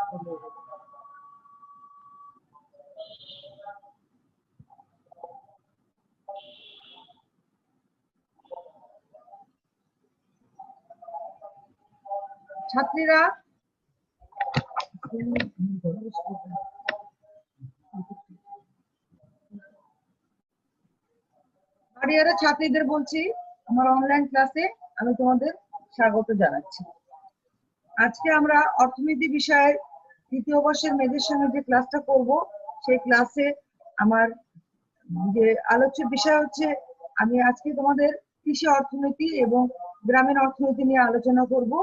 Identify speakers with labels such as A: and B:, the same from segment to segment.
A: ছাত্রীরা বাড়িয়ারা ছাত্রীদের বলছি আমার অনলাইন ক্লাসে আমি তোমাদের স্বাগত জানাচ্ছি। আজকে আমরা অর্থনীতি বিষয়ের তৃতীয় বর্ষের মেয়েদের সঙ্গে যে ক্লাসটা করব সেই ক্লাসে আমার যে আলোচ্য বিষয় হচ্ছে আমি আজকে তোমাদের কৃষি অর্থনীতি এবং গ্রামীণ অর্থনীতি নিয়ে আলোচনা করব।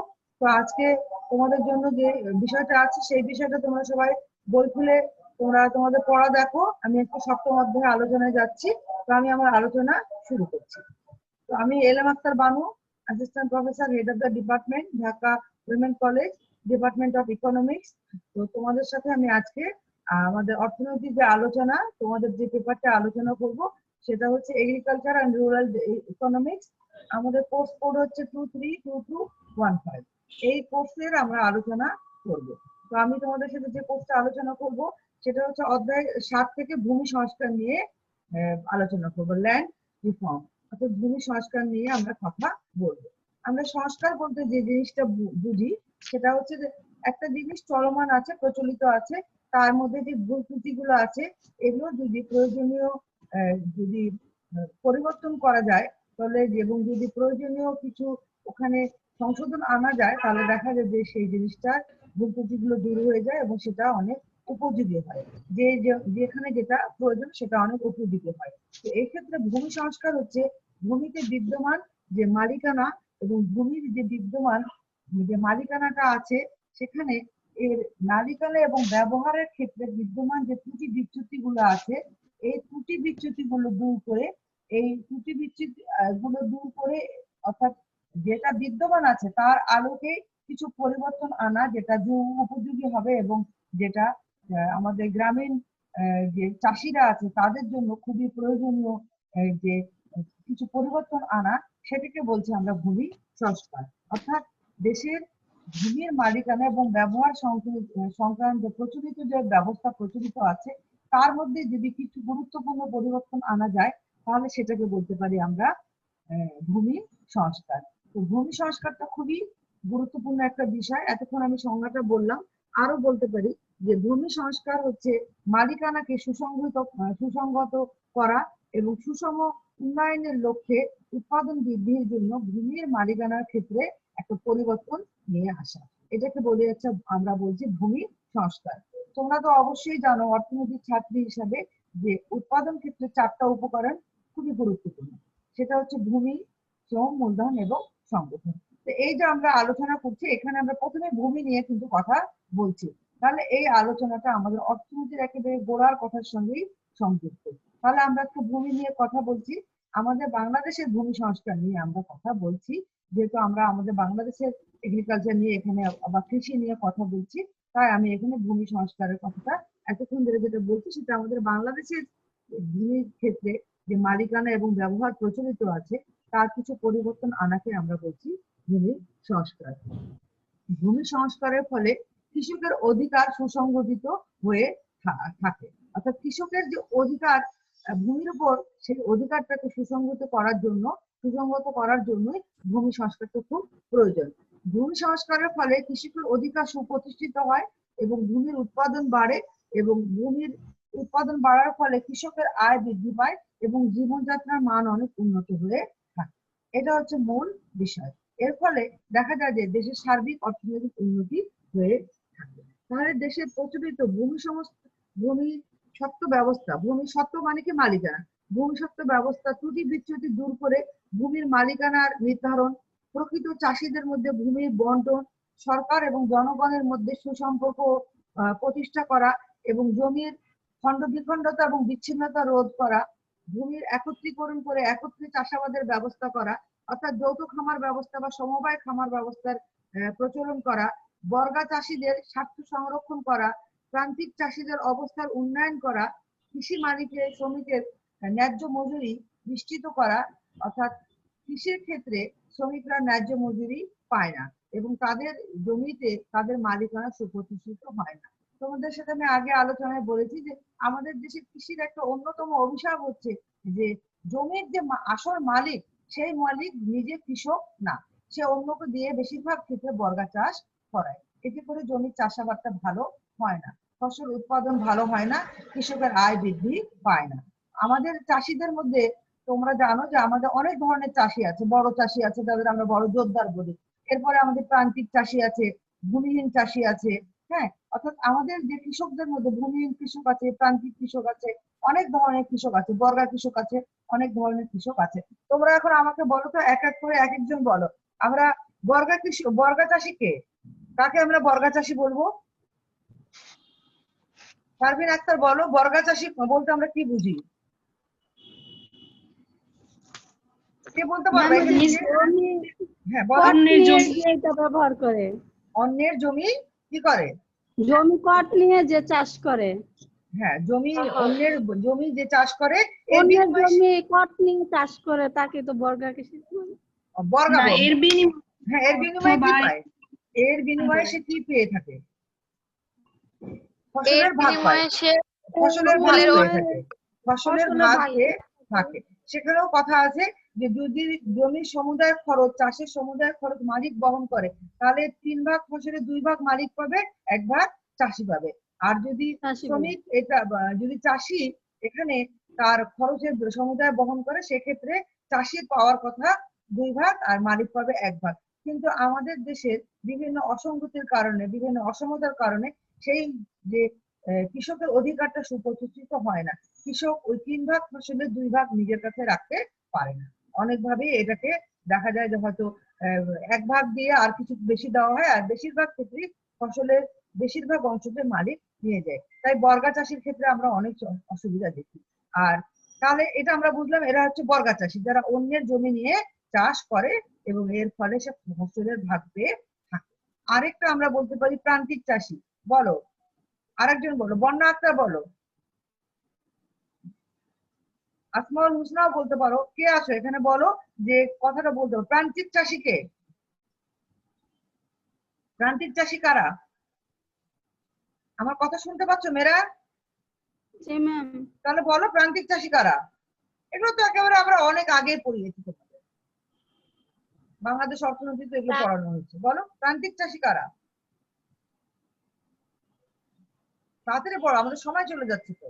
A: তো আজকে তোমাদের জন্য যে বিষয়টা আছে সেই বিষয়টা তোমরা সবাই বই খুলে তোমরা তোমাদের পড়া দেখো। আমি একটু সপ্তম অধ্যায়ে আলোচনায় যাচ্ছি। তো আমি আমার আলোচনা শুরু করছি। তো আমি LM Akhtar Banu, assistant professor, head of the department, Dhaka women college, department of economics. তো তোমাদের সাথে আমি আজকে আমাদের অর্থনৈতিক যে আলোচনা, তোমাদের যে পেপারটা আলোচনা করব সেটা হচ্ছে এগ্রিকালচার অ্যান্ড রুরাল ইকোনমিক্স। আমাদের কোর্স কোড হচ্ছে 232215। এই কোর্সের আমরা আলোচনা করব। তো আমি তোমাদের সাথে যে কোর্সটা আলোচনা করব সেটা হচ্ছে অধ্যায় 7 থেকে ভূমি সংস্কার নিয়ে আলোচনা করব, ল্যান্ড রিফর্ম, অর্থাৎ ভূমি সংস্কার নিয়ে আমরা কথা বলবো। আমরা সংস্কার বলতে যে জিনিসটা বুঝি সেটা হচ্ছে যে একটা জিনিস চলমান আছে, প্রচলিত আছে, তার মধ্যে যে ভুল ত্রুটিগুলো আছে এগুলো যদি প্রয়োজনীয় যদি পরিবর্তন করা যায় তাহলে, এবং যদি প্রয়োজনীয় কিছু ওখানে সংশোধন আনা যায় তাহলে দেখা যায় যে সেই জিনিসটার ভুল ত্রুটিগুলো দূর হয়ে যায় এবং সেটা অনেক উপযোগী হয়, যেখানে যেটা প্রয়োজন সেটা অনেক উপযোগী হয়। তো এই ক্ষেত্রে ভূমি সংস্কার হচ্ছে ভূমিতে বিদ্যমান যে মালিকানা এবং ভূমির যে বিদ্যমান যে মালিকানাটা আছে সেখানে এর মালিকানা এবং ব্যবহারের ক্ষেত্রে বিদ্যমান যে ত্রুটি বিচ্যুতি গুলো আছে এই ত্রুটি বিচ্যুতি গুলো দূর করে, এই ত্রুটি বিচ্যুতি গুলো দূর করে অর্থাৎ যেটা বিদ্যমান আছে তার আলোকে কিছু পরিবর্তন আনা যেটা উপযোগী হবে এবং যেটা আমাদের গ্রামীণ যে চাষিরা আছে তাদের জন্য খুবই প্রয়োজনীয় যে কিছু পরিবর্তন আনা, সেটাকে বলছি আমরা ভূমি সংস্কার। অর্থাৎ দেশের ভূমির মালিকানা এবং ব্যবহার সংক্রান্ত প্রচলিত যে ব্যবস্থা প্রচলিত আছে তার মধ্যে যদি কিছু গুরুত্বপূর্ণ পরিবর্তন আনা যায় তাহলে সেটাকে বলতে পারি আমরা ভূমি সংস্কার। তো ভূমি সংস্কারটা খুবই গুরুত্বপূর্ণ একটা বিষয়। এতক্ষণ আমি সংজ্ঞাটা বললাম, আরো বলতে পারি যে ভূমি সংস্কার হচ্ছে মালিকানাকে সুসংগত করা এবং সুষম উন্নয়নের লক্ষ্যে উৎপাদন বৃদ্ধির জন্য ভূমির মালিকানার ক্ষেত্রে একটা পরিবর্তন নিয়ে আসা, এটাকে বলে যাচ্ছে আমরা বলছি ভূমি সংস্কার। তোমরা তো অবশ্যই জানো অর্থনৈতিক ছাত্রী হিসাবে যে উৎপাদন ক্ষেত্রে 4টা উপকরণ খুবই গুরুত্বপূর্ণ, সেটা হচ্ছে ভূমি, শ্রম, মূলধন এবং সংগঠন। তো এই যে আমরা আলোচনা করছি এখানে আমরা প্রথমে ভূমি নিয়ে কিন্তু কথা বলছি, তাহলে এই আলোচনাটা আমাদের অর্থনীতির একেবারে গোড়ার কথার সঙ্গেই সংযুক্ত। তাহলে আমরা একটু ভূমি নিয়ে কথা বলছি, আমাদের বাংলাদেশের ভূমি সংস্কার নিয়ে আমরা কথা বলছি, যেহেতু আমরা আমাদের বাংলাদেশের এগ্রিকালচার নিয়ে এখানে বা কৃষি নিয়ে কথা বলছি, তাই আমি এখানে ভূমি সংস্কারের কথাটা এতক্ষণ ধরে যেটা বলছি সেটা আমাদের বাংলাদেশের ভূমির ক্ষেত্রে যে মালিকানা এবং ব্যবহার প্রচলিত আছে তার কিছু পরিবর্তন আনাকে আমরা বলছি ভূমি সংস্কার। ভূমি সংস্কারের ফলে কৃষকের অধিকার সুসংগঠিত হয়ে থাকে, অর্থাৎ কৃষকের যে অধিকার ভূমির উপর সেই অধিকারটাকে সুসংগত করার জন্যই ভূমি সংস্কারটা খুব প্রয়োজন। ভূমি সংস্কারের ফলে কৃষকের অধিকার সুপ্রতিষ্ঠিত হয় এবং ভূমির উৎপাদন বাড়ে এবং ভূমির উৎপাদন বাড়ার ফলে কৃষকের আয় বৃদ্ধি পায় এবং জীবনযাত্রার মান অনেক উন্নত হয়ে থাকে। এটা হচ্ছে মূল বিষয়। এর ফলে দেখা যায় যে দেশের সার্বিক অর্থনৈতিক উন্নতি হয়ে থাকে। তাহলে দেশের প্রচলিত ভূমি সত্ত্ব ব্যবস্থা, ভূমি সত্ত্ব মানে কি মালিকানা, ভূমি সত্ত্ব ব্যবস্থা ত্রুটি বিচ্যুতি দূর করে ভূমির মালিকানার নির্ধারণ, প্রকৃত চাষীদের মধ্যে ভূমির বন্টন, সরকার এবং জনগণের মধ্যে সুসম্পর্ক প্রতিষ্ঠা করা এবং জমির খণ্ড বিখণ্ডতা এবং বিচ্ছিন্নতা রোধ করা, ভূমির একত্রীকরণ করে একত্রে চাষাবাদের ব্যবস্থা করা, অর্থাৎ যৌথ খামার ব্যবস্থা বা সমবায় খামার ব্যবস্থার প্রচলন করা, বর্গা চাষীদের স্বার্থ সংরক্ষণ করা, প্রান্তিক চাষীদের অবস্থার উন্নয়ন করা, কৃষি মালিকের শ্রমিকের ন্যায্য মজুরি নিশ্চিত করা, অর্থাৎ কৃষির ক্ষেত্রে শ্রমিকরা ন্যায্য মজুরি পায় না এবং তাদের জমিতে তাদের মালিকানা সুপ্রতিষ্ঠিত হয় না। তোমাদের সাথে আমি আগে আলোচনায় বলেছি যে আমাদের দেশে কৃষির একটা অন্যতম অভিশাপ হচ্ছে যে জমির যে আসল মালিক, সেই মালিক নিজে কৃষক না, সে অন্যকে দিয়ে বেশিরভাগ ক্ষেত্রে বর্গা চাষ করায়। এতে করে জমির চাষাবাদটা ভালো হয় না, ফসল উৎপাদন ভালো হয় না, কৃষকের আয় বৃদ্ধি পায় না। আমাদের চাষিদের মধ্যে তোমরা জানো যে আমাদের অনেক ধরনের চাষি আছে, বড় চাষি আছে যাদের আমরা বড় জোরদার বলি, এরপরে আমাদের প্রান্তিক চাষি আছে, ভূমিহীন চাষি আছে। হ্যাঁ, অর্থাৎ আমাদের যে কৃষকদের মধ্যে ভূমিহীন কৃষক আছে, প্রান্তিক কৃষক আছে, অনেক ধরনের কৃষক আছে, বর্গা কৃষক আছে, অনেক ধরনের কৃষক আছে। তোমরা এখন আমাকে বলো তো, এক এক করে এক একজন বলো, আমরা বর্গা কৃষক, বর্গা চাষি কে, কাকে আমরা বর্গা চাষি বলবো? পারভিন আক্তার বলো, বর্গা চাষি বলতে আমরা কি বুঝি? কে বলতে পারবে? হ্যাঁ,
B: অন্যের জমি ব্যবহার করে,
A: অন্যের জমি কি করে?
B: জমি কট নিয়ে যে চাষ করে।
A: হ্যাঁ, জমি, অন্যের জমি যে চাষ করে,
B: অন্যের জমি কট নিয়ে চাষ করে, তাকে তো বর্গা কৃষি বলে।
A: বর্গা,
C: এর বিনিময়ে,
A: হ্যাঁ, এর বিনিময়ে কি পায়? এর বিনিময়ে সে কি পেয়ে থাকে? ফসলের ভাগ পায়, ফসলের ভাগ পেয়ে থাকে, ফসলের ভাগ পেয়ে থাকে। সেখানেও কথা আছে যে যদি জমির সমুদায় খরচ, চাষের সমুদায় খরচ মালিক বহন করে, তাহলে 3 ভাগ ফসলের 2 ভাগ মালিক পাবে, 1 ভাগ চাষি পাবে। আর যদি শ্রমিক, এটা যদি চাষি এখানে তার খরচের সমুদায় বহন করে, সেক্ষেত্রে চাষির পাওয়ার কথা 2 ভাগ আর মালিক পাবে 1 ভাগ। কিন্তু আমাদের দেশের বিভিন্ন অসঙ্গতির কারণে, বিভিন্ন অসমতার কারণে সেই যে কৃষকের অধিকারটা সুপ্রতিষ্ঠিত হয় না। কৃষক ওই 3 ভাগ ফসলের 2 ভাগ নিজের কাছে রাখতে পারে না। অনেকভাবে এটাকে দেখা যায় যে হয়তো 1 ভাগ দিয়ে আর কিছু বেশি দেওয়া হয়, আর বেশিরভাগ ক্ষেত্রে ফসলের বেশিরভাগ অংশকে মালিক নিয়ে যায়। তাই বর্গা চাষির ক্ষেত্রে আমরা অনেক অসুবিধা দেখি। আর তাহলে এটা আমরা বুঝলাম, এরা হচ্ছে বর্গা চাষি, যারা অন্যের জমি নিয়ে চাষ করে এবং এর ফলে সে ফসলের ভাগ পেয়ে থাকে। আরেকটা আমরা বলতে পারি প্রান্তিক চাষি। বলো, আরেকজন বলো, বন্যা আক্তার বলো, আসমাউল হুসনাও বলতে পারো, কে আছো এখানে বলো যে কথাটা বলতে পারো। প্রান্তিক চাষি কে? প্রান্তিক চাষি কারা? আমার কথা শুনতে পাচ্ছ মেয়েরা? তাহলে বলো প্রান্তিক চাষি কারা? এগুলো তো একেবারে আমরা অনেক আগে পড়িয়েছি, বাংলাদেশ অর্থনীতিতে এগুলো পড়ানো হয়েছে। বলো প্রান্তিক চাষি কারা? তাড়াতাড়ি পড়ো, আমাদের সময় চলে যাচ্ছে তো।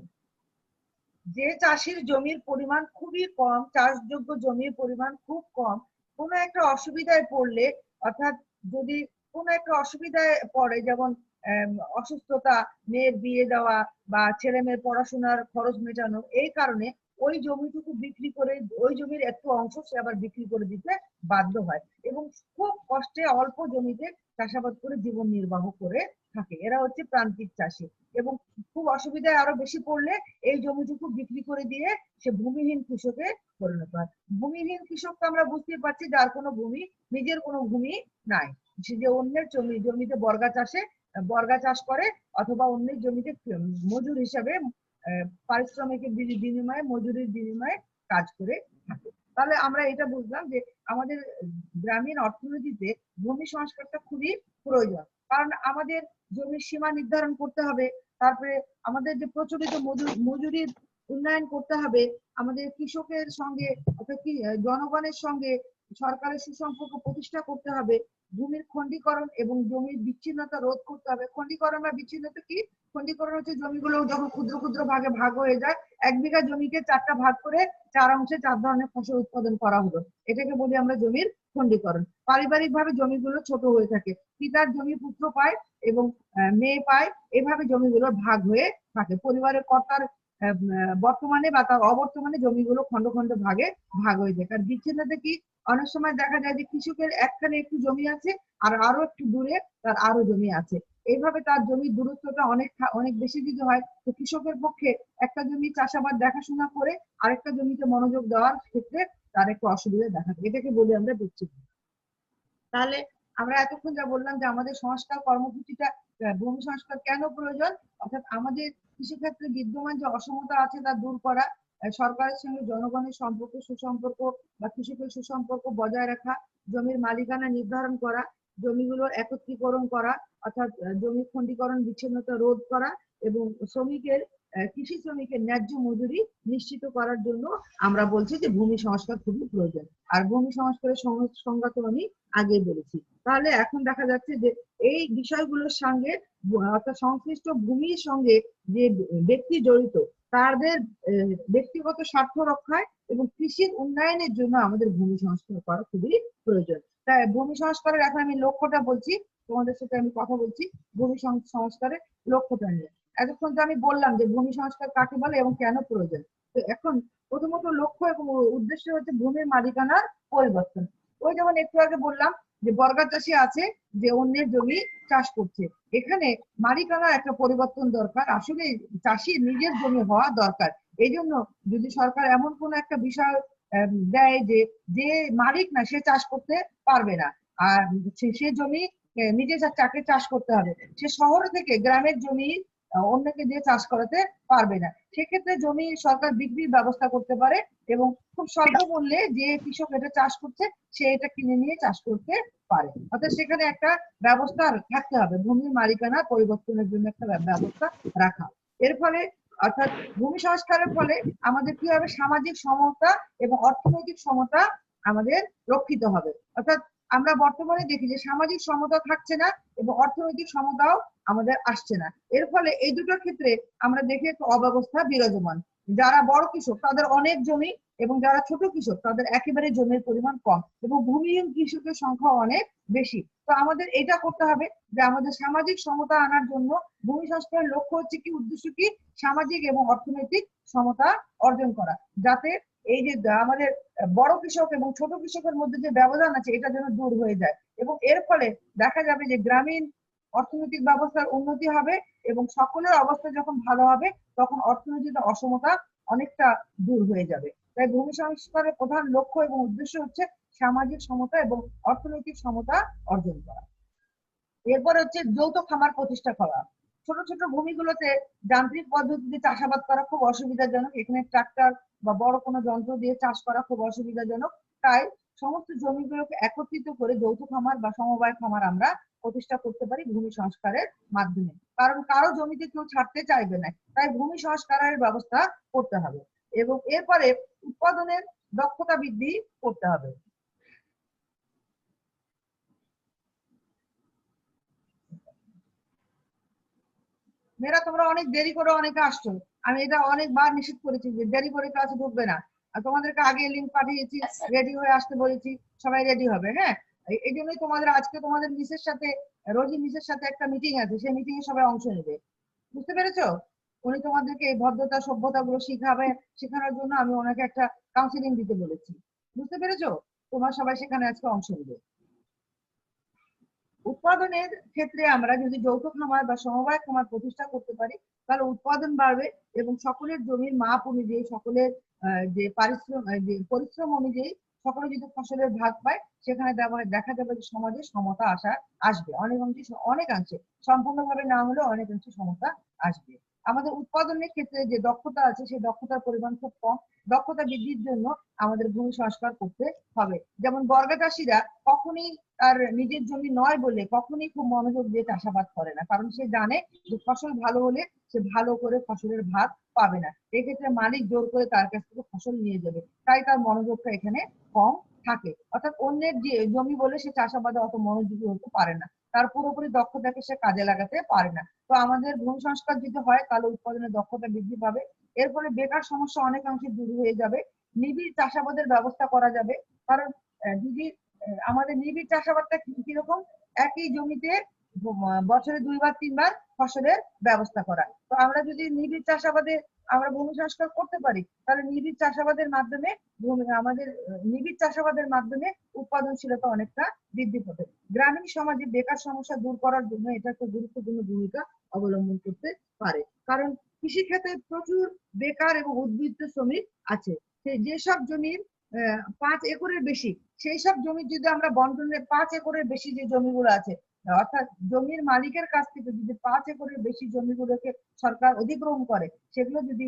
A: যে চাষির জমির পরিমাণ খুবই কম, চাষযোগ্য জমির পরিমাণ খুব কম, কোনো একটা অসুবিধায় পড়লে, অর্থাৎ যদি কোনো একটা অসুবিধায় পড়ে, যেমন অসুস্থতা, মেয়ের বিয়ে দেওয়া বা ছেলে মেয়ের পড়াশোনার খরচ মেটানো, এই কারণে ওই জমিটুকু বিক্রি করে, ওই জমির একটু অংশ সে আবার বিক্রি করে দিতে বাধ্য হয় এবং খুব কষ্টে অল্প জমিতে চাষাবাদ করে জীবন নির্বাহ করে থাকে। এরা হচ্ছে প্রান্তিক চাষি। এবং খুব অসুবিধায় আরো বেশি পড়লে এই জমিটুকু বিক্রি করে দিয়ে সে ভূমিহীন কৃষকে পরিণত হয়। ভূমিহীন কৃষক তো আমরা বুঝতে পারছি যার কোনো ভূমি, নিজের কোনো ভূমি নাই, সে যে অন্যের জমিতে বর্গা চাষ করে, অথবা অন্যের জমিতে মজুর হিসাবে পারিশ্রমিকের বিনিময়ে, মজুরির বিনিময়ে কাজ করে থাকে। তাহলে আমরা এটা বুঝলাম যে আমাদের গ্রামীণ অর্থনীতিতে ভূমি সংস্কারটা খুবই প্রয়োজন। কারণ আমাদের জমির সীমা নির্ধারণ করতে হবে, তারপরে আমাদের যে প্রচলিত মজুরির উন্নয়ন করতে হবে, আমাদের কৃষকের সঙ্গে অর্থাৎ কি জনগণের সঙ্গে সরকারের সুসম্পর্ক প্রতিষ্ঠা করতে হবে, ভূমির খণ্ডীকরণ এবং জমির বিচ্ছিন্নতা রোধ করতে হবে। খণ্ডীকরণ বা বিচ্ছিন্নতা কি? খণ্ডীকরণ হচ্ছে জমিগুলো যখন ক্ষুদ্র ক্ষুদ্র ভাগে ভাগ হয়ে যায়, 1 বিঘা জমিকে 4টা ভাগ করে 4 অংশে 4 ধরনের ফসল উৎপাদন করা হলো, এটাকে বলি আমরা জমির খণ্ডীকরণ। পারিবারিক ভাবে জমিগুলো ছোট হয়ে থাকে, পিতার জমি পুত্র পায় এবং মেয়ে পায়, এভাবে জমিগুলো ভাগ হয়ে থাকে। পরিবারের কর্তার বর্তমানে বা তার অবর্তমানে জমিগুলো খন্ড খন্ড ভাগে ভাগ হয়ে যায়। কারণ বিচ্ছিন্নতা কি? অনেক সময় দেখা যায় যে কৃষকের একখানে একটু জমি আছে আর আরো একটু দূরে তার আরো জমি আছে, এইভাবে তার জমির দূরত্বটা অনেক বেশি যদি হয়, তো কৃষকের পক্ষে একটা জমি চাষাবাদ দেখাশোনা করে আরেকটা জমিতে মনোযোগ দেওয়ার ক্ষেত্রে তার একটু অসুবিধা দেখা যায়, এটাকে বলি আমরা বিচ্ছিন্ন। তাহলে আমরা এতক্ষণ যা বললাম যে আমাদের সংস্কার কর্মসূচিটা, ভূমি সংস্কার কেন প্রয়োজন, অর্থাৎ আমাদের কৃষিক্ষেত্রে বিদ্যমান যে অসমতা আছে তা দূর করা, সরকারের সঙ্গে জনগণের সুসম্পর্ক বা কৃষকের সুসম্পর্ক বজায় রাখা, জমির মালিকানা নির্ধারণ করা, জমিগুলোর একত্রীকরণ করা, অর্থাৎ জমি খণ্ডীকরণ বিচ্ছিন্নতা রোধ করা এবং কৃষি শ্রমিকের ন্যায্য মজুরি নিশ্চিত করার জন্য আমরা বলছি যে ভূমি সংস্কার খুবই প্রয়োজন। আর ভূমি সংস্কারের সংজ্ঞা তো আমি আগে বলেছি। তাহলে এখন দেখা যাচ্ছে যে এই বিষয়গুলোর সঙ্গে অর্থাৎ সংশ্লিষ্ট ভূমির সঙ্গে যে ব্যক্তি জড়িত তাদের ব্যক্তিগত স্বার্থ রক্ষায় এবং কৃষির উন্নয়নের জন্য আমাদের ভূমি সংস্কার করা খুবই প্রয়োজন। তাই ভূমি সংস্কারের এখন আমি লক্ষ্যটা বলছি, তোমাদের সাথে আমি কথা বলছি ভূমি সংস্কারের লক্ষ্যটা নিয়ে। এতক্ষণ তো আমি বললাম যে ভূমি সংস্কার কাকে বলে এবং কেন প্রয়োজন। তো এখন প্রথমত লক্ষ্য এবং উদ্দেশ্য হচ্ছে ভূমির মালিকানার পরিবর্তন। ওই যেমন একটু আগে বললাম যে বর্গা চাষি আছে যে অন্যের জমি চাষ করছে, এখানে মালিকানার একটা পরিবর্তন দরকার। আসলে চাষির নিজের জমি হওয়া দরকার। এই জন্য যদি সরকার এমন কোন একটা বিষয় দেয় যে যে মালিক না সে চাষ করতে পারবে না, আর সে জমি নিজে চাকে চাষ করতে হবে, সে শহর থেকে গ্রামের জমি অন্যকে দিয়ে চাষ করাতে পারবে না, সেক্ষেত্রে জমি সরকার বিক্রির ব্যবস্থা করতে পারে এবং খুব স্বল্প মূল্যে যে কৃষক এটা চাষ করছে সে এটা কিনে নিয়ে চাষ করতে পারে। অর্থাৎ সেখানে একটা ব্যবস্থা থাকতে হবে, ভূমির মালিকানা পরিবর্তনের জন্য একটা ব্যবস্থা রাখা। এর ফলে অর্থাৎ ভূমি সংস্কারের ফলে আমাদের কি হবে, সামাজিক সমতা এবং অর্থনৈতিক সমতা আমাদের রক্ষিত হবে। অর্থাৎ আমরা বর্তমানে দেখি যে সামাজিক সমতা থাকছে না এবং অর্থনৈতিক সমতাও আমাদের আসছে না। এর ফলে এই দুটো ক্ষেত্রে আমরা দেখি একটা অব্যবস্থা বিরাজমান। যারা বড় কৃষক তাদের অনেক জমি এবং যারা ছোট কৃষক তাদের একেবারে জমির পরিমাণ কম এবং ভূমিহীন কৃষকের সংখ্যা অনেক বেশি। তো আমাদের এটা করতে হবে যে আমাদের সামাজিক সমতা আনার জন্য ভূমি সংস্কারের লক্ষ্য হচ্ছে কি, উদ্দেশ্য কি, সামাজিক এবং অর্থনৈতিক সমতা অর্জন করা, যাতে এই যে আমাদের বড় কৃষক এবং ছোট কৃষকের মধ্যে যে ব্যবধান আছে এটা যেন দূর হয়ে যায় এবং এর ফলে দেখা যাবে যে গ্রামীণ অর্থনৈতিক ব্যবস্থার উন্নতি হবে এবং সকলের অবস্থা যখন ভালো হবে তখন অর্থনৈতিক অসমতা অনেকটা দূর হয়ে যাবে। তাই ভূমি সংস্কারের প্রধান লক্ষ্য এবং উদ্দেশ্য হচ্ছে সামাজিক সমতা এবং অর্থনৈতিক সমতা অর্জন করা। এরপর হচ্ছে যৌথ খামার প্রতিষ্ঠা করা। ছোট ছোট ভূমিগুলোতে যান্ত্রিক পদ্ধতিতে চাষাবাদ করা খুব অসুবিধাজনক, এখানে ট্রাক্টর বা বড় কোনো যন্ত্র দিয়ে চাষ করা খুব অসুবিধাজনক। তাই সমস্ত জমিগুলোকে একত্রিত করে যৌথ খামার বা সমবায় খামার আমরা প্রতিষ্ঠা করতে পারি ভূমি সংস্কারের মাধ্যমে। কারণ কারো জমিতে কেউ ছাড়তে চাইবে না, তাই ভূমি সংস্কারের ব্যবস্থা করতে হবে এবং এরপরে উৎপাদনের দক্ষতা বৃদ্ধি করতে হবে। মেয়েরা তোমরা অনেক দেরি করে অনেকে আসছো, আমি এটা অনেকবার নিষেধ করেছি যে দেরি করে ক্লাসে ঢুকবে না। আর তোমাদেরকে আগে লিঙ্ক পাঠিয়েছি, রেডি হয়ে আসতে বলেছি, সবাই রেডি হবে। হ্যাঁ, এই জন্যই তোমাদের আজকে তোমাদের মিসের সাথে, রোজি মিসের সাথে একটা মিটিং আছে, সেই মিটিং এ সবাই অংশ নেবে। বুঝতে পেরেছো? উনি তোমাদেরকে এই ভদ্রতা সভ্যতা গুলো শেখানোর জন্য আমি ওনাকে একটা কাউন্সিলিং দিতে বলেছি। বুঝতে পেরেছো? তোমরা সবাই সেখানে আজকে অংশ নেবে। উৎপাদনের ক্ষেত্রে আমরা যদি যৌথ খামার বা সমবায় খামার প্রতিষ্ঠা করতে পারি তাহলে উৎপাদন বাড়বে এবং সকলের জমির মাপ অনুযায়ী, সকলের যে পরিশ্রম অনুযায়ী সকলে যদি ফসলের ভাগ পায়, সেখানে দেখা যাবে যে সমাজে সমতা আসবে অনেকাংশে, সম্পূর্ণভাবে না হলেও অনেকাংশে সমতা আসবে। আমাদের উৎপাদনের ক্ষেত্রে যে দক্ষতা আছে সেই দক্ষতার পরিমাণ খুব কম, দক্ষতা বৃদ্ধির জন্য আমাদের ভূমি সংস্কার করতে হবে। যেমন বর্গা চাষিরা কখনই তার নিজের জমি নয় বলে কখনই খুব মনোযোগ দিয়ে চাষাবাদ করে না, কারণ সে জানে যে ফসল ভালো হলে সে ভালো করে ফসলের ভাগ পাবে না, এক্ষেত্রে মালিক জোর করে তার কাছ থেকে ফসল নিয়ে যাবে, তাই তার মনোযোগটা এখানে কম থাকে। অর্থাৎ অন্যের যে জমি বলে সে চাষাবাদে অত মনোযোগী হতে পারে না, তার পুরোপুরি দক্ষতাকে সে কাজে লাগাতে পারে না। তো আমাদের ভূমি সংস্কার যদি হয় তাহলে উৎপাদনের দক্ষতা বৃদ্ধি পাবে, এর ফলে বেকার সমস্যা অনেকাংশে দূর হয়ে যাবে, নিবিড় চাষাবাদের ব্যবস্থা করা যাবে। কারণ যদি আমাদের নিবিড় চাষাবাদটা কিরকম, একই জমিতে বছরে 2 বার 3 বার ফসলের ব্যবস্থা করা। তো আমরা যদি নিবিড় চাষাবাদে আমরা ভূমি সংস্কার করতে পারি তাহলে নিবিড় চাষাবাদের মাধ্যমে উৎপাদনশীলতা অনেকটা বৃদ্ধি পাবে। গ্রামীণ সমাজে বেকার সমস্যা দূর করার জন্য এটা একটা গুরুত্বপূর্ণ ভূমিকা অবলম্বন করতে পারে। কারণ কৃষিক্ষেত্রে প্রচুর বেকার এবং উদ্বৃত্ত শ্রমিক আছে। যেসব জমির 5 একরের বেশি, সেই সব জমি যদি আমরা বন্টনের 5 একরের বেশি যে জমিগুলো আছে, অর্থাৎ জমির মালিকের কাছ থেকে যদি 5 একরের বেশি জমিগুলোকে সরকার অধিগ্রহণ করে, সেগুলো যদি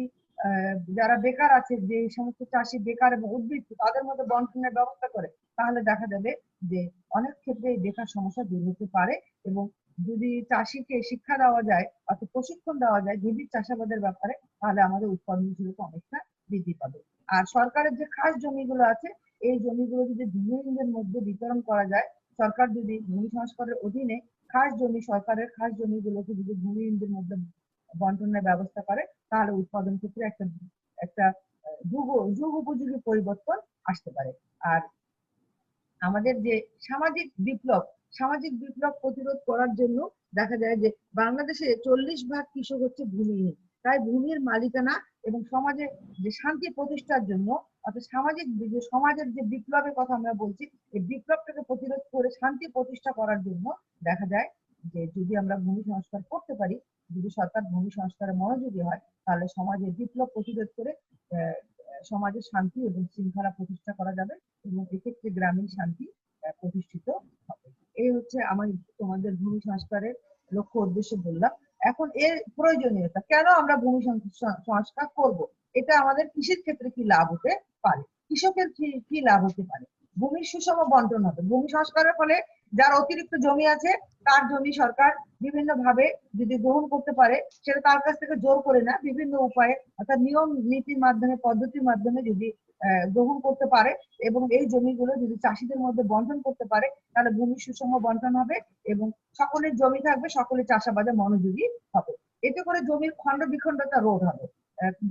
A: যারা বেকার আছে, যে সমস্ত চাষি বেকার এবং উদ্বৃত্ত, তাদের মধ্যে বন্টনের ব্যবস্থা করে, তাহলে দেখা যাবে যে অনেক ক্ষেত্রে এই বেকার সমস্যা দূর হতে পারে। এবং যদি চাষিকে শিক্ষা দেওয়া যায় অর্থাৎ প্রশিক্ষণ দেওয়া যায় জৈবিক চাষাবাদের ব্যাপারে, তাহলে আমাদের উৎপাদনশীলতা অনেকটা বৃদ্ধি পাবে। আর সরকারের যে খাস জমিগুলো আছে, এই জমিগুলো যদি ভূমিহীনদের মধ্যে বিতরণ করা যায়, সরকার যদি ভূমি সংস্কারের অধীনে খাস জমি, সরকারের খাস জমিগুলোকে যদি ভূমিহীনদের মধ্যে বন্টনের ব্যবস্থা করে, তাহলে উৎপাদন ক্ষেত্রে একটা একটা যুগ যুগ উপযোগী পরিবর্তন আসতে পারে। আর আমাদের যে সামাজিক বিপ্লব প্রতিরোধ করার জন্য দেখা যায় যে বাংলাদেশে 40% কৃষক হচ্ছে ভূমিহীন। তাই ভূমির মালিকানা এবং সমাজে যে শান্তি প্রতিষ্ঠার জন্য, অর্থাৎ সমাজের যে বিপ্লবের কথা আমরা বলছি, এই বিপ্লবটাকে প্রতিরোধ করে শান্তি প্রতিষ্ঠা করার জন্য দেখা যায় যে যদি আমরা ভূমি সংস্কার করতে পারি, যদি সরকার ভূমি সংস্কারে মনোযোগী হয়, তাহলে সমাজের বিপ্লব প্রতিরোধ করে সমাজে শান্তি এবং শৃঙ্খলা প্রতিষ্ঠা করা যাবে এবং এক্ষেত্রে গ্রামীণ শান্তি প্রতিষ্ঠিত হবে। এই হচ্ছে আমার তোমাদের ভূমি সংস্কারের লক্ষ্য উদ্দেশ্য বললাম। এখন এর প্রয়োজনীয়তা, কেন আমরা ভূমি সংস্কার করব, এটা আমাদের কৃষির ক্ষেত্রে কি লাভ হতে পারে, কৃষকের কি লাভ হতে পারে। ভূমির সুষম বন্টন হবে। ভূমি সংস্কারের ফলে যার অতিরিক্ত জমি আছে, তার জমি সরকার বিভিন্ন ভাবে যদি গ্রহণ করতে পারে, সেটা তার কাছ থেকে জোর করে না, বিভিন্ন উপায়ে অর্থাৎ নিয়ম নীতির মাধ্যমে, পদ্ধতির মাধ্যমে যদি গ্রহণ করতে পারে এবং এই জমিগুলো যদি চাষিদের মধ্যে বন্টন করতে পারে, তাহলে ভূমির সুষম বন্টন হবে এবং সকলের জমি থাকবে, সকলে চাষাবাদে মনোযোগী হবে। এতে করে জমির খণ্ড বিখণ্ডতা রোধ হবে।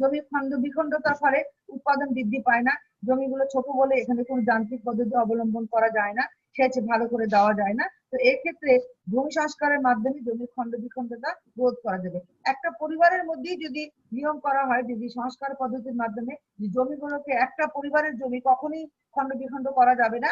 A: জমির খণ্ড বিখণ্ডতার ফলে উৎপাদন বৃদ্ধি পায় না। জমিগুলো ছোট বলে এখানে কোনো যান্ত্রিক পদ্ধতি অবলম্বন করা যায় না, সেচ ভালো করে দেওয়া যায় না। তো এক্ষেত্রে ভূমি সংস্কারের মাধ্যমে জমির খণ্ড বিখণ্ডতা রোধ করা যাবে। একটা পরিবারের মধ্যেই যদি নিয়ম করা হয়, যদি সংস্কার পদ্ধতির মাধ্যমে জমিগুলোকে, একটা পরিবারের জমি কখনোই খণ্ড বিখণ্ড করা যাবে না।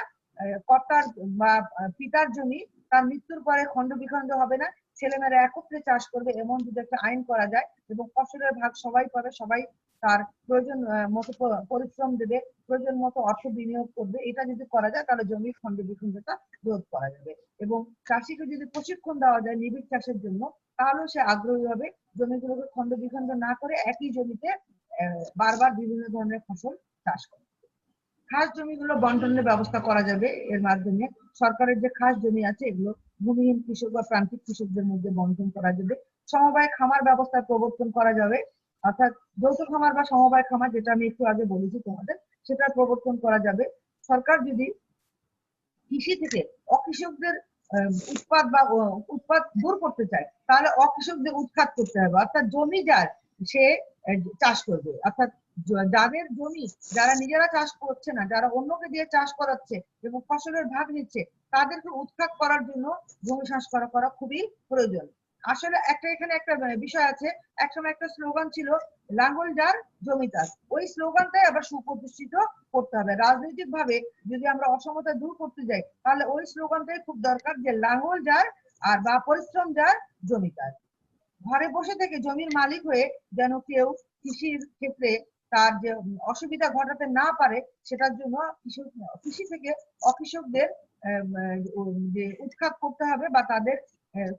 A: কর্তার বা পিতার জমি তার মৃত্যুর পরে খণ্ড বিখণ্ড হবে না, ছেলেমেয়েরা একত্রে চাষ করবে, এমন যদি একটা আইন করা যায় এবং ফসলের ভাগ সবাই পাবে, সবাই তার প্রয়োজন মতো পরিশ্রম দেবে, প্রয়োজন মতো অর্থ বিনিয়োগ করবে, এটা যদি করা যায়, তাহলে জমির খণ্ড বিখণ্ডতা রোধ করা যাবে। এবং চাষিকে যদি প্রশিক্ষণ দেওয়া যায় নিবিড় চাষের জন্য, তাহলেও সে আগ্রহী হবে জমিগুলোকে খণ্ড বিখণ্ড না করে একই জমিতে বারবার বিভিন্ন ধরনের ফসল চাষ করে। খাস জমিগুলো বন্টনের ব্যবস্থা করা যাবে এর মাধ্যমে। সরকারের যে খাস জমি আছে, এগুলো ভূমিহীন কৃষক বা প্রান্তিক কৃষকদের মধ্যে বন্টন করা যাবে। সমবায় খামার ব্যবস্থা প্রবর্তন করা যাবে, অর্থাৎ যৌথ খামার বা সমবায় খামার, যেটা আমি একটু আগে বলেছি তোমাদের, সেটা প্রবর্তন করা যাবে। সরকার যদি কৃষি থেকে অকৃষকদের উৎপাদ দূর করতে চায়, তাহলে অকৃষকদের উৎখাত করতে হবে, অর্থাৎ জমি যার সে চাষ করবে, অর্থাৎ যাদের জমি, যারা নিজেরা চাষ করছে না, যারা অন্যকে দিয়ে চাষ করাচ্ছে এবং ফসলের ভাগ নিচ্ছে, তাদেরকে উৎখাত করার জন্য ভূমি সংস্কার করা খুবই প্রয়োজন। আসলে এখানে একটা বিষয় আছে, একসময় একটা স্লোগান ছিল, লাঙ্গল যার জমি তার। ওই স্লোগানটাই আবার সুপ্রতিষ্ঠিত করতে হবে। রাজনৈতিক ভাবে যদি আমরা অসমতা দূর করতে যাই, তাহলে ওই স্লোগানটাই খুব দরকার, যে লাঙ্গল যার আর বা পরিশ্রম যার জমি তার। ঘরে বসে থেকে জমির মালিক হয়ে যেন কেউ কৃষির ক্ষেত্রে তার যে অসুবিধা ঘটাতে না পারে, সেটার জন্য কৃষি থেকে অকৃষকদের যে উৎখাত করতে হবে বা তাদের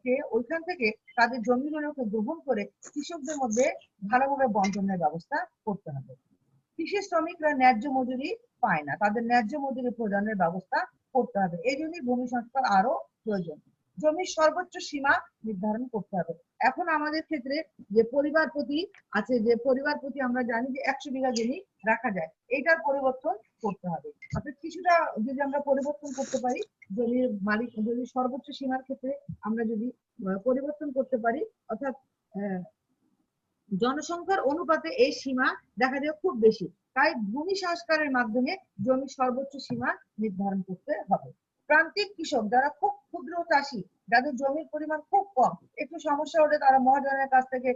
A: কে ওইখান থেকে তাদের জমিগুলোকে গ্রহণ করে কৃষকদের মধ্যে ভালোভাবে বন্টনের ব্যবস্থা করতে হবে। কৃষি শ্রমিকরা ন্যায্য মজুরি পায় না, তাদের ন্যায্য মজুরি প্রদানের ব্যবস্থা করতে হবে। এই জন্যই ভূমি সংস্কার আরো প্রয়োজন। জমির সর্বোচ্চ সীমা নির্ধারণ করতে হবে। এখন আমাদের ক্ষেত্রে যে পরিবার প্রতি আছে, যে পরিবার প্রতি আমরা জানি যে 100 বিঘা জমি রাখা যায়, এইটার পরিবর্তন করতে হবে। অর্থাৎ কিছুটা যদি আমরা পরিবর্তন করতে পারি, জমির সর্বোচ্চ সীমার ক্ষেত্রে আমরা যদি পরিবর্তন করতে পারি, অর্থাৎ জনসংখ্যার অনুপাতে এই সীমা দেখা যায় খুব বেশি, তাই ভূমি সংস্কারের মাধ্যমে জমির সর্বোচ্চ সীমা নির্ধারণ করতে হবে। প্রান্তিক কৃষক যারা খুব ক্ষুদ্র চাষী, যাদের জমির পরিমাণ খুব কম, একটু সমস্যা হলে তারা মহাজনের কাছ থেকে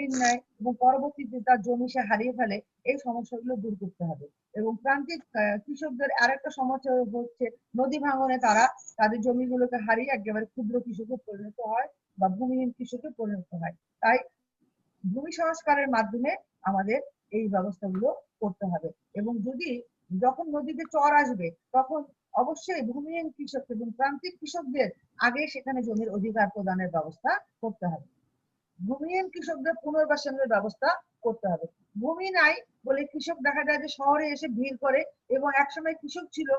A: ঋণ নেয় এবং পরবর্তীতে তার জমি সে হারিয়ে ফেলে, এই সমস্যাগুলো দূর করতে হবে। এবং প্রান্তিক কৃষকদের আরেকটা সমস্যা হচ্ছে নদী ভাঙনে তারা তাদের জমিগুলোকে হারিয়ে একেবারে ক্ষুদ্র কৃষকে পরিণত হয় বা ভূমিহীন কৃষকে পরিণত হয়। তাই ভূমি সংস্কারের মাধ্যমে আমাদের এই ব্যবস্থাগুলো করতে হবে। এবং যখন নদীতে চর আসবে, তখন অবশ্যই ভূমিহীন কৃষক এবং প্রান্তিক কৃষকদের আগে সেখানে জমির অধিকার প্রদানের ব্যবস্থা করতে হবে। ভূমিহীন কৃষকদের পুনর্বাসনের ব্যবস্থা করতে হবে। ভূমি নাই বলে কৃষক দেখা যায় যে শহরে এসে ভিড় করে, এবং একসময় কৃষক ছিল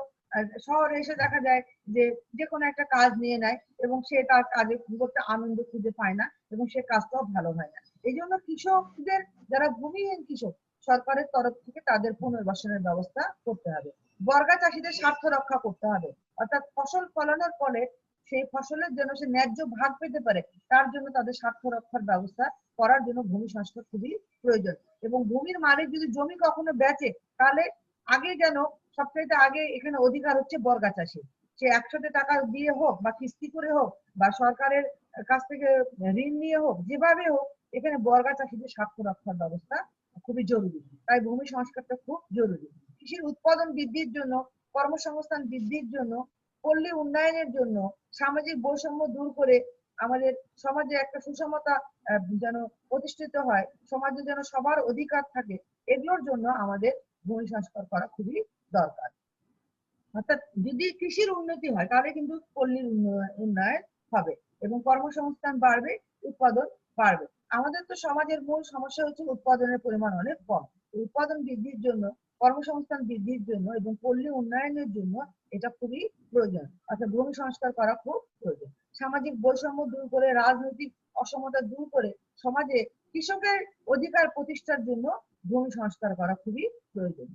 A: শহরে এসে দেখা যায় যে যে কোনো একটা কাজ নিয়ে নেয় এবং সে তার কাজে করতে আনন্দ খুঁজে পায় না এবং সে কাজটাও ভালো হয় না। এই জন্য কৃষকদের, যারা ভূমিহীন কৃষক, সরকারের তরফ থেকে তাদের পুনর্বাসনের ব্যবস্থা করতে হবে। বর্গা চাষীদের স্বার্থ রক্ষা করতে হবে, অর্থাৎ ফসল ফলানোর পরে সেই ফসলের জন্য সে ন্যায্য ভাগ পেতে পারে, তার জন্য তাদের স্বার্থ রক্ষার ব্যবস্থা করার জন্য ভূমি সংস্কার খুবই প্রয়োজন। এবং ভূমির মালিক যদি জমি কখনো বেচে, তাহলে আগে যেন সবচাইতে আগে এখানে অধিকার হচ্ছে বর্গা চাষী। সে 100 টাকা দিয়ে হোক বা কিস্তি করে হোক বা সরকারের কাছ থেকে ঋণ নিয়ে হোক, যেভাবে হোক এখানে বর্গা চাষীদের স্বার্থ রক্ষার ব্যবস্থা খুবই জরুরি। তাই ভূমি সংস্কারটা খুব জরুরি। কৃষির উৎপাদন বৃদ্ধির জন্য, কর্মসংস্থান বৃদ্ধির জন্য, পল্লী উন্নয়নের জন্য, সামাজিক বৈষম্য দূর করে আমাদের সমাজে একটা সুষমতা যেন প্রতিষ্ঠিত হয়, সমাজে যেন সবার অধিকার থাকে, এগুলোর জন্য আমাদের ভূমি সংস্কার করা খুবই দরকার। অর্থাৎ যদি কৃষির উন্নতি হয় তাহলে কিন্তু পল্লীর উন্নয়ন হবে এবং কর্মসংস্থান বাড়বে, উৎপাদন বাড়বে। আমাদের তো সমাজের মূল সমস্যা হচ্ছে উৎপাদনের পরিমাণ অনেক কম। উৎপাদন বৃদ্ধির জন্য, কর্মসংস্থান বৃদ্ধির জন্য এবং পল্লী উন্নয়নের জন্য এটা খুবই প্রয়োজন, অর্থাৎ ভূমি সংস্কার করা খুব প্রয়োজন। সামাজিক বৈষম্য দূর করে, রাজনৈতিক অসমতা দূর করে সমাজে কৃষকের অধিকার প্রতিষ্ঠার জন্য ভূমি সংস্কার করা খুবই প্রয়োজন।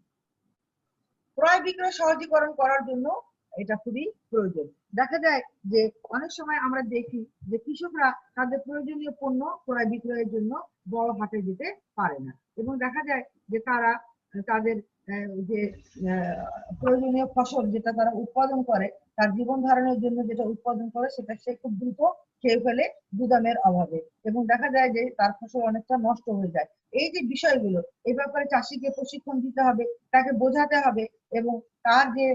A: ক্রয় বিক্রয় সহজীকরণ করার জন্য এটা খুবই প্রয়োজন। দেখা যায় যে অনেক সময় আমরা দেখি যে কৃষকরা তাদের প্রয়োজনীয় পণ্য ক্রয় বিক্রয়ের জন্য বড় হাটে যেতে পারে না, এবং দেখা যায় যে তারা তাদের যে প্রয়োজনীয় ফসল যেটা তারা উৎপাদন করে, তার জীবন ধারণের জন্য যেটা উৎপাদন করে সেটা সে খুব দ্রুত খেয়ে ফেলে গুদামের অভাবে, এবং দেখা যায় যে তার ফসল অনেকটা নষ্ট হয়ে যায়। এই যে বিষয়গুলো, এই ব্যাপারে চাষিকে প্রশিক্ষণ দিতে হবে, তাকে বোঝাতে হবে, এবং তার যে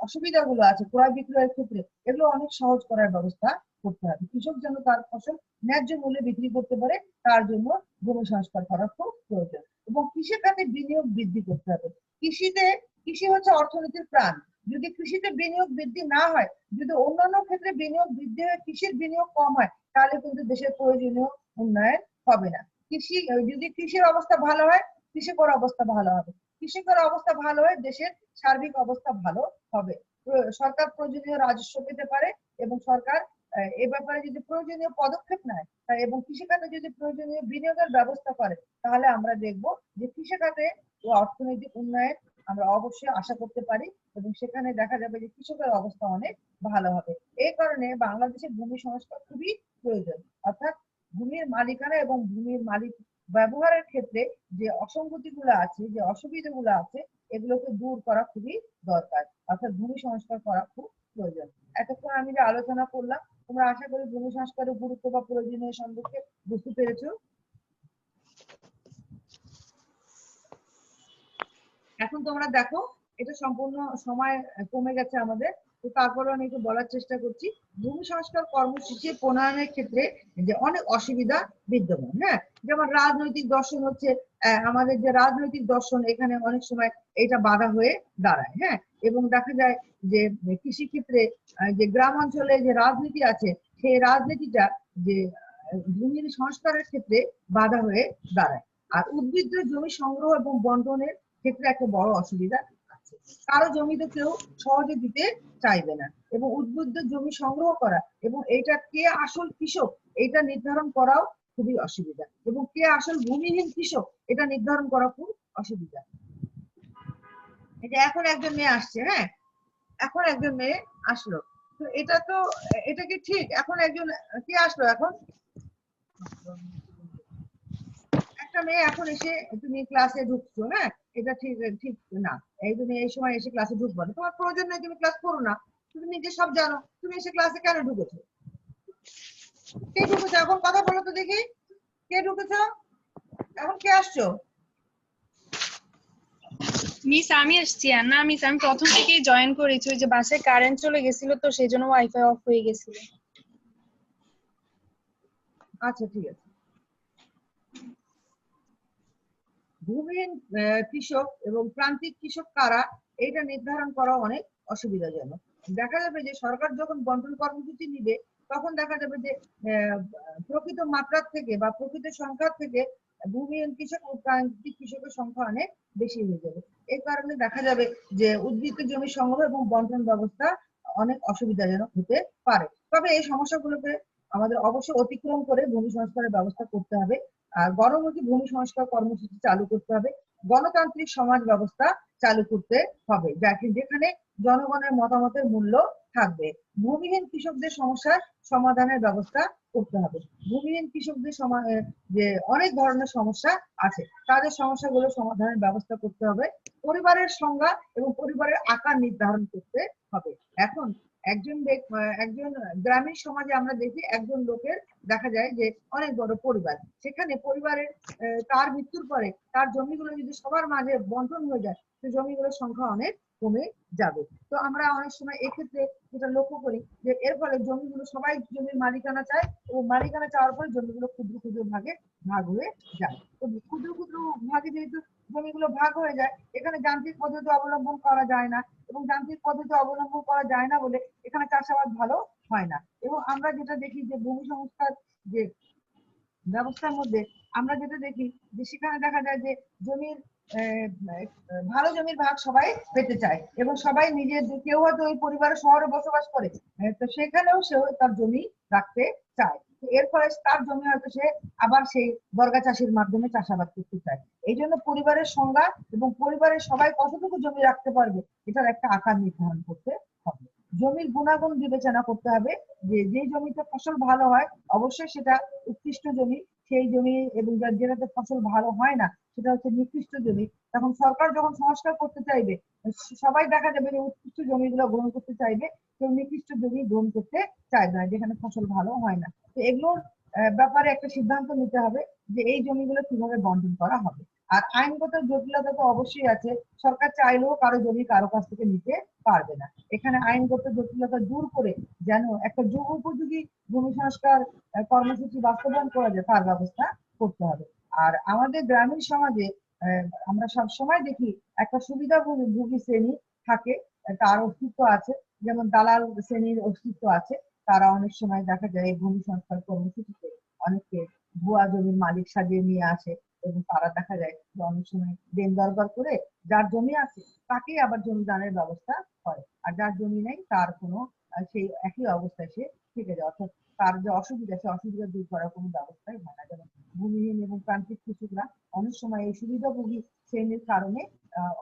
A: অসুবিধাগুলো আছে ক্রয় বিক্রয়ের ক্ষেত্রে, এগুলো অনেক সহজ করার ব্যবস্থা করতে হবে। কৃষক যেন তার ফসল ন্যায্য মূল্যে বিক্রি করতে পারে, তার জন্য ভূমি সংস্কার করা খুব প্রয়োজন। এবং কৃষি খাতে বিনিয়োগ বৃদ্ধি করতে হবে। কৃষি হচ্ছে অর্থনীতির প্রাণ। যদি কৃষিতে বিনিয়োগ বৃদ্ধি না হয়, যদি অন্যান্য ক্ষেত্রে বিনিয়োগ বৃদ্ধি হয়ে কৃষির বিনিয়োগ কম হয়, তাহলে কিন্তু দেশের প্রয়োজনীয় উন্নয়ন হবে না। যদি কৃষির অবস্থা ভালো হয়, কৃষকের অবস্থা ভালো হবে। কৃষকের অবস্থা ভালো হয়, দেশের সার্বিক অবস্থা ভালো হবে। সরকার প্রয়োজনীয় রাজস্ব পেতে পারে, এবং সরকার এ ব্যাপারে যদি প্রয়োজনীয় পদক্ষেপ নেয় এবং কৃষিখাতে যদি প্রয়োজনীয় বিনিয়োগের ব্যবস্থা করে, তাহলে আমরা দেখব যে কৃষিখাতে অর্থনৈতিক উন্নয়ন আমরা অবশ্যই আশা করতে পারি, এবং সেখানে দেখা যাবে যে কৃষকের অবস্থা অনেক ভালো হবে। এই কারণে বাংলাদেশের ভূমি সংস্কার খুবই প্রয়োজন। অর্থাৎ ভূমির মালিকানা এবং ভূমির মালিক ব্যবহারের ক্ষেত্রে যে অসঙ্গতিগুলো আছে, যে অসুবিধাগুলো আছে, এগুলোকে দূর করা খুবই দরকার। অর্থাৎ ভূমি সংস্কার করা খুব প্রয়োজন। এতক্ষণ আমি যে আলোচনা করলাম, তোমরা আশা করি ভূমি সংস্কারের গুরুত্ব বা প্রয়োজনীয় সম্পর্কে বুঝতে পেরেছো। এখন তোমরা দেখো, এটা সম্পূর্ণ সময় কমে গেছে আমাদের, তো তারপরে আমি একটু বলার চেষ্টা করছি। ভূমি সংস্কার কর্মসূচি প্রণয়নের ক্ষেত্রে যে অনেক অসুবিধা বিদ্যমান, হ্যাঁ, যেমন রাজনৈতিক দর্শন হচ্ছে, আমাদের যে রাজনৈতিক দর্শন এখানে অনেক সময় এটা বাধা হয়ে দাঁড়ায়, হ্যাঁ। এবং দেখা যায় যে কৃষি ক্ষেত্রে যে গ্রাম অঞ্চলে যে রাজনীতি আছে, সেই রাজনীতিটা যে ভূমির সংস্কারের ক্ষেত্রে বাধা হয়ে দাঁড়ায়। আর উদ্ভিদ জমি সংগ্রহ এবং বন্টনের ক্ষেত্রে একটা বড় অসুবিধা আছে। কারো জমিতে কেউ সহজে দিতে চাইবে না, এবং উদ্বুদ্ধ জমি সংগ্রহ করা এবং এইটা কে আসল কৃষক এটা নির্ধারণ করাও খুবই অসুবিধা, এবং কে আসল ভূমিহীন কৃষক এটা নির্ধারণ করা খুব অসুবিধা। এটা এখন একজন মেয়ে আসছে, হ্যাঁ, এখন একজন মেয়ে আসলো, তো এটা কি ঠিক? এখন একজন কে আসলো? এখন একটা মেয়ে এখন এসে তুমি ক্লাসে ঢুকছো, হ্যাঁ, এটা ঠিক ঠিক না। এই তুমি এই সময় এসে ক্লাসে ঢুকবো না, তোমার প্রয়োজন নেই, তুমি ক্লাস করো না, তুমি নিজে সব জানো, তুমি এসে ক্লাসে কেন ঢুকেছো? কে ঢুকেছো এখন? কথা বলো তো দেখি, কে ঢুকেছো এখন? কে আসছো?
C: মিস আমি আসছি। আর না মিস, আমি প্রথম থেকেই জয়েন করেছি, ওই যে বাসে কারেন্ট চলে গেছিল তো সেই জন্য ওয়াইফাই অফ হয়ে গেছিল।
A: আচ্ছা ঠিক আছে। ভূমিহীন কৃষক এবং প্রান্তিক কৃষক কারা, এটা নির্ধারণ করা অনেক অসুবিধাজনক। দেখা যাবে যে সরকার যখন বন্টন কর্মসূচি নিবে, তখন দেখা যাবে যে প্রকৃত মাত্রার থেকে বা প্রকৃত সংখ্যার থেকে ভূমিহীন কৃষক ও প্রান্তিক কৃষকের সংখ্যা অনেক বেশি হয়ে যাবে। এই কারণে দেখা যাবে যে উদ্বৃত্ত জমি সংগ্রহ এবং বন্টন ব্যবস্থা অনেক অসুবিধাজনক হতে পারে। তবে এই সমস্যাগুলোকে আমাদের অবশ্যই অতিক্রম করে ভূমি সংস্কারের ব্যবস্থা করতে হবে। আর গণমুখী ভূমি সংস্কার কর্মসূচি চালু করতে হবে। গণতান্ত্রিক সমাজ ব্যবস্থা চালু করতে হবে, যেখানে জনগণের মতামতের মূল্য থাকবে। ভূমিহীন কৃষকদের সমস্যার সমাধানের ব্যবস্থা করতে হবে। ভূমিহীন কৃষকদের যে অনেক ধরনের সমস্যা আছে, তাদের সমস্যাগুলো সমাধানের ব্যবস্থা করতে হবে। পরিবারের সংজ্ঞা এবং পরিবারের আকার নির্ধারণ করতে হবে। এখন একজন গ্রামীণ সমাজে আমরা দেখি একজন লোকের দেখা যায় যে অনেক বড় পরিবার, সেখানে পরিবারের তার মৃত্যুর পরে তার জমিগুলো যদি সবার মাঝে বন্টন হয়ে যায়, সেই জমিগুলোর সংখ্যা অনেক কমে যাবে। তো আমরা অনেক সময় এক্ষেত্রে যেটা লক্ষ্য করি যে এর ফলে জমিগুলো সবাই জমির মালিকানা চায় এবং মালিকানা চাওয়ার পরে জমিগুলো ক্ষুদ্র ক্ষুদ্র ভাগে ভাগ হয়ে যায়। তো ক্ষুদ্র ক্ষুদ্র ভাগে যেহেতু জমিগুলো ভাগ হয়ে যায়, এখানে যান্ত্রিক পদ্ধতি অবলম্বন করা যায় না, এবং যান্ত্রিক পদ্ধতি অবলম্বন করা যায় না বলে এখানে চাষাবাদ ভালো হয় না। এবং আমরা যেটা দেখি যে ভূমি সংস্কার যে ব্যবস্থার মধ্যে আমরা যেটা দেখি যে সেখানে দেখা যায় যে জমির ভালো জমির ভাগ সবাই পেতে চায় এবং সবাই নিজের, কেউ হয়তো ওই পরিবারের শহরে বসবাস করে, তো সেখানেও সে তার জমি রাখতে চায়। এর ফলে তার জমি হয়তো সে আবার সেই বর্গা চাষের মাধ্যমে চাষাবাদ করতে চায়। এই জন্য পরিবারের সংজ্ঞা এবং পরিবারের সবাই কতটুকু জমি রাখতে পারবে এটার একটা আকার নির্ধারণ করতে হবে। জমির গুণাগুণ বিবেচনা করতে হবে, যে জমিতে ফসল ভালো হয় অবশ্যই সেটা উৎকৃষ্ট জমি, সেই জমি, এবং যেটাতে ফসল ভালো হয় না সেটা হচ্ছে নিকৃষ্ট জমি। তখন সরকার যখন সংস্কার করতে চাইবে, সবাই দেখা যাবে যে উৎকৃষ্ট জমিগুলো গ্রহণ করতে চাইবে, কেউ নিকৃষ্ট জমি গ্রহণ করতে চাইবে না যেখানে ফসল ভালো হয় না। তো এগুলোর ব্যাপারে একটা সিদ্ধান্ত নিতে হবে যে এই জমিগুলো কিভাবে বন্টন করা হবে। আর আইনগত জটিলতা তো অবশ্যই আছে, সরকার চাইলেও কারো জমি কারো কাছ থেকে নিতে পারবে না। এখানে আইনগত জটিলতা দূর করে যেন একটা যুগ উপযোগী ভূমি সংস্কার কর্মসূচি বাস্তবায়ন করা যায় তার ব্যবস্থা করতে হবে। আর আমাদের গ্রামীণ সমাজে আমরা সব সময় দেখি একটা সুবিধাভোগী শ্রেণী থাকে, তার অস্তিত্ব আছে, যেমন দালাল শ্রেণীর অস্তিত্ব আছে। তারা অনেক সময় দেখা যায় এই ভূমি সংস্কার কর্মসূচিতে অনেকে ভুয়া জমির মালিক সাজিয়ে নিয়ে আসে, এবং তারা দেখা যায় যে অনেক সময় দেন দরবার করে যার জমি আছে তাকেই আবার জমি দানের ব্যবস্থা করে, আর যার জমি নেই তার কোনো সেই একই অবস্থায় সে থেকে যায়। অর্থাৎ তার যে অসুবিধা, সে অসুবিধা দূর করার কোনো ব্যবস্থাই হয় না। যেমন ভূমিহীন এবং প্রান্তিক কৃষকরা অনেক সময় এই সুবিধাভোগী শ্রেণীর কারণে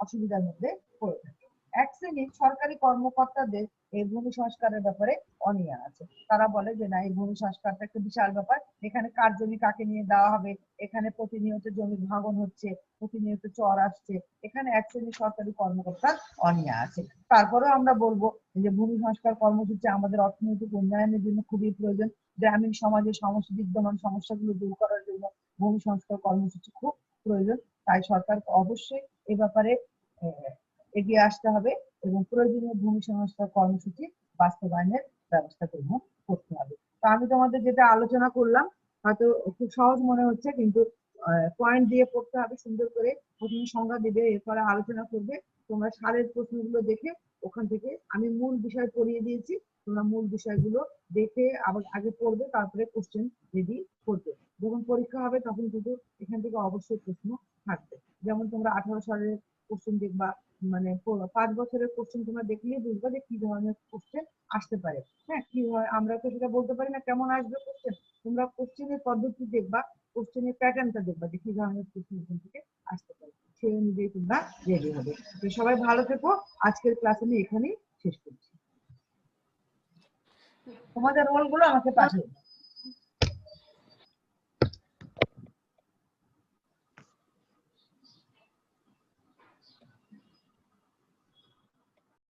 A: অসুবিধার মধ্যে পড়ে থাকে। এক শ্রেণীর সরকারি কর্মকর্তাদের এই ভূমি সংস্কারের ব্যাপারে অনীহা আছে। তারা বলে যে না, এই ভূমি সংস্কারটা একটা বিশাল ব্যাপার, এখানে কার জমি কাকে নিয়ে দেওয়া হবে, এখানে প্রতিনিয়ত জমি ভাঙন হচ্ছে, প্রতিনিয়ত চর আসছে, এখানে এক শ্রেণীর সরকারি কর্মকর্তার অনীহা আছে। তারপরেও আমরা বলবো যে ভূমি সংস্কার কর্মসূচি আমাদের অর্থনৈতিক উন্নয়নের জন্য খুবই প্রয়োজন। গ্রামীণ সমাজের বিদ্যমান সমস্যাগুলো দূর করার জন্য ভূমি সংস্কার কর্মসূচি খুব প্রয়োজন। তাই সরকার অবশ্যই এ ব্যাপারে এগিয়ে আসতে হবে এবং প্রয়োজনীয় ভূমি সংস্কার কর্মসূচি বাস্তবায়নের ব্যবস্থা গ্রহণ করতে হবে। তো আমি তোমাদের যেটা আলোচনা করলাম হয়তো খুব সহজ মনে হচ্ছে, কিন্তু পয়েন্ট দিয়ে পড়তে হবে সুন্দর করে। প্রথমে সংজ্ঞা দিবে, এরপরে আলোচনা করবে। তোমরা সালের প্রশ্নগুলো দেখে ওখান থেকে আমি মূল বিষয় পড়িয়ে দিয়েছি, তোমরা মূল বিষয়গুলো দেখে আবার আগে পড়বে, তারপরে কোশ্চেন রেডি করবে। যখন পরীক্ষা হবে তখন কিন্তু এখান থেকে অবশ্যই প্রশ্ন থাকবে। যেমন তোমরা 18 সালের কোশ্চেন দেখবা, মানে 5 বছরের কোশ্চেন তোমরা দেখলেই বুঝবা যে কি ধরনের কোশ্চেন আসতে পারে। হ্যাঁ, কি হয় আমরা তো সেটা বলতে পারি না কেমন আসবে কোশ্চেন। তোমরা কোশ্চেনের পদ্ধতি দেখবা, কোশ্চেনের প্যাটার্নটা দেখবা যে কি ধরনের কোশ্চেন এখান থেকে আসতে পারে, সেই অনুযায়ী তোমরা রেডি হবে। তো সবাই ভালো থেকো। আজকের ক্লাস আমি এখানেই শেষ করছি। তোমাদের রোলগুলো আমাকে পাঠিয়ে দাও।